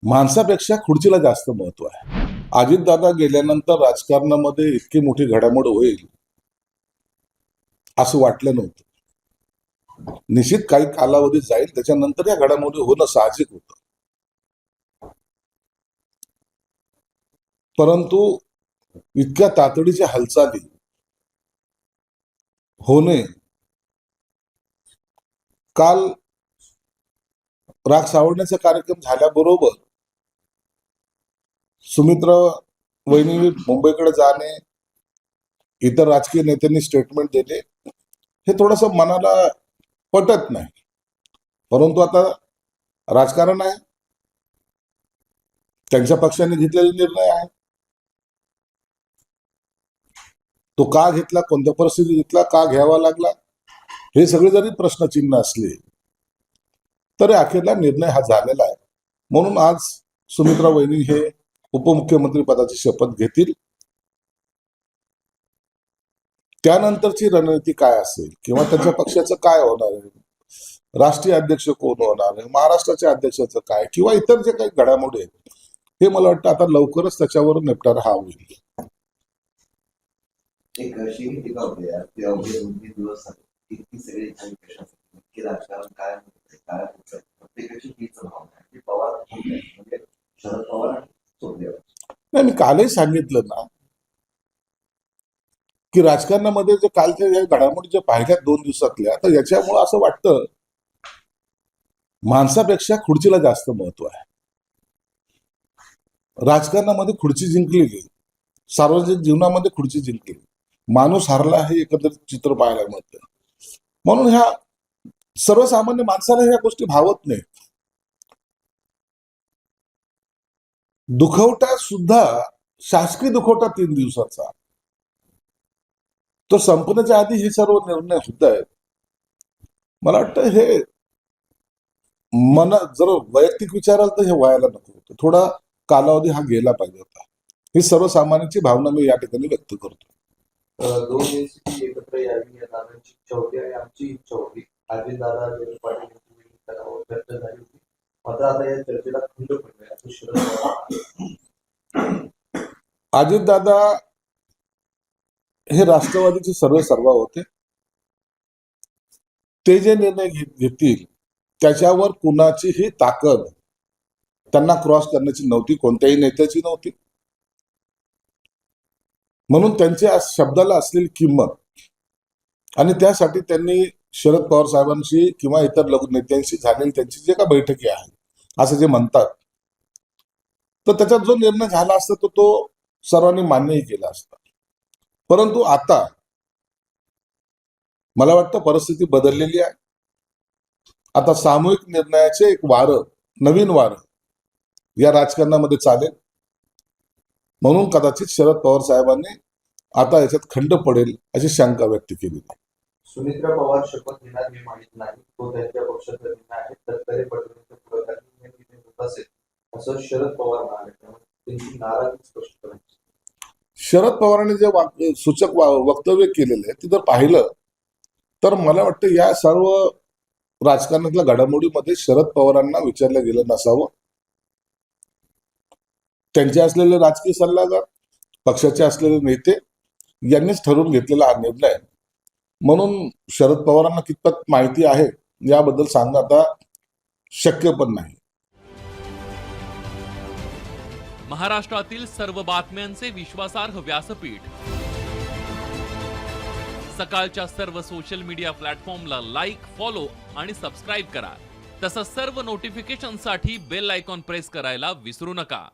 माणसापेक्षा खुर्चीला जास्त महत्व आहे. अजितदादा गेल्यानंतर राजकारणामध्ये इतकी मोठी घडामोड होईल असं वाटलं नव्हतं. निश्चित काही कालावधी जाईल, त्याच्यानंतर या घडामोडी होणं साहजिक होतं. परंतु इतक्या तातडीच्या हालचाली होणे, काल राग सावरण्याचा कार्यक्रम झाल्याबरोबर सुमित्रा वहिनी मुंबईकडे जाणे, इतर राजकीय नेत्यांनी स्टेटमेंट दिले, हे थोडंसं मनाला पटत नाही. परंतु आता राजकारण आहे, त्यांच्या पक्षाने घेतलेला निर्णय आहे. तो का घेतला, कोणत्या परिस्थितीत घेतला, का घ्यावा लागला, हे सगळे जरी प्रश्नचिन्ह असले तरी अखेरला निर्णय हा झालेला आहे. म्हणून आज सुमित्रा वहिनी हे उपमुख्यमंत्री पदाची शपथ घेतील. त्यानंतरची रणनीती काय असेल किंवा त्यांच्या पक्षाचं काय होणार आहे, राष्ट्रीय अध्यक्ष कोण होणार आहे, महाराष्ट्राच्या अध्यक्षाचं काय, किंवा इतर जे काही घडामोडी आहेत, हे मला वाटतं आता लवकरच त्याच्यावर निपटारा हा होईल. एक अशी टीका होते यार, ते अवघे 2-3 दिवस इतकी सगळी नक्की राजकारण काय होतंय, काय होतंय, प्रत्येकाची हीच भावना आहे की पवार म्हणजे शरद पवार सोडले. नाही, मी कालही सांगितलं ना की राजकारणामध्ये जे कालच्या या घडामोडी ज्या पाहिल्या 2 दिवसातल्या, तर याच्यामुळे असं वाटतं माणसापेक्षा खुर्चीला जास्त महत्व आहे. राजकारणामध्ये खुर्ची जिंकलेली, सार्वजनिक जीवनामध्ये खुर्ची जिंकली, माणूस हरला हे एकंदरीत चित्र पाहायला मिळतं. म्हणून ह्या सर्वसामान्य माणसाला ह्या गोष्टी भावत नाहीत. दुखवटा सुद्धा शासकीय दुखवटा 3 दिवसाचा, तो संपण्याच्या आधी हे सर्व निर्णय होत आहेत. मला वाटतं हे जर वैयक्तिक विचाराल तर हे व्हायला नको होतं. थोडा कालावधी हा गेला पाहिजे होता. ही सर्वसामान्यांची भावना मी या ठिकाणी व्यक्त करतो. 2 एनसीपी एकत्र यावी या दादांची इच्छा होती आणि आमची इच्छा होती. अजितदादा पाटील व्यक्त झाली होती. मात्र आता या चर्चेला खंड पडलाय असं शरद पवार. अजितदादा हे राष्ट्रवादीचे सर्व होते. ते जे निर्णय घेतील त्याच्यावर कुणाचीही ताकद त्यांना क्रॉस करण्याची नव्हती, कोणत्याही नेत्याची नव्हती. म्हणून त्यांच्या शब्दाला असलेली किंमत, आणि त्यासाठी त्यांनी शरद पवार साहेबांशी किंवा इतर नेत्यांशी झालेली त्यांची जे काही बैठकी आहेत असं जे म्हणतात, तर त्याच्यात जो निर्णय झाला असता तो सर्वांनी मान्यही केला असता. परंतु आता मला वाटतं परिस्थिती बदललेली आहे. आता सामूहिक निर्णयाचे एक वारं, नवीन वारं या राजकारणामध्ये चालेल. म्हणून कदाचित शरद पवार साहेबांनी आता याच्यात खंड पडेल अशी शंका व्यक्त केली. सुमित्रा पवार शपथ घेणार हे माहित नाही, तो त्यांच्या पक्षाचा निर्णय आहे, तत्कालीन पटवर्धन पुढाकारांनी होत असेल असं शरद पवार म्हणाले. त्यांची नाराजी स्पष्ट करायची. शरद पवारांनी जे सूचक वक्तव्य केलेले आहे ते जर पाहिलं तर मला वाटतं या सर्व राजकारणातल्या घडामोडीमध्ये शरद पवारांना विचारलं गेलं नसावं. त्यांचे असलेले राजकीय सल्लागार, पक्षाचे असलेले नेते यांनीच ठरवून घेतलेला हा निर्णय. म्हणून शरद पवारांना कितपत माहिती आहे याबद्दल सांगणं आता शक्य पण नाही. महाराष्ट्रातील सर्व बातम्यांचे विश्वासार्ह व्यासपीठ, सकाळच्या सर्व सोशल मीडिया प्लॅटफॉर्मला लाईक, फॉलो आणि सबस्क्राईब करा. तसंच सर्व नोटिफिकेशनसाठी बेल आयकॉन प्रेस करायला विसरू नका.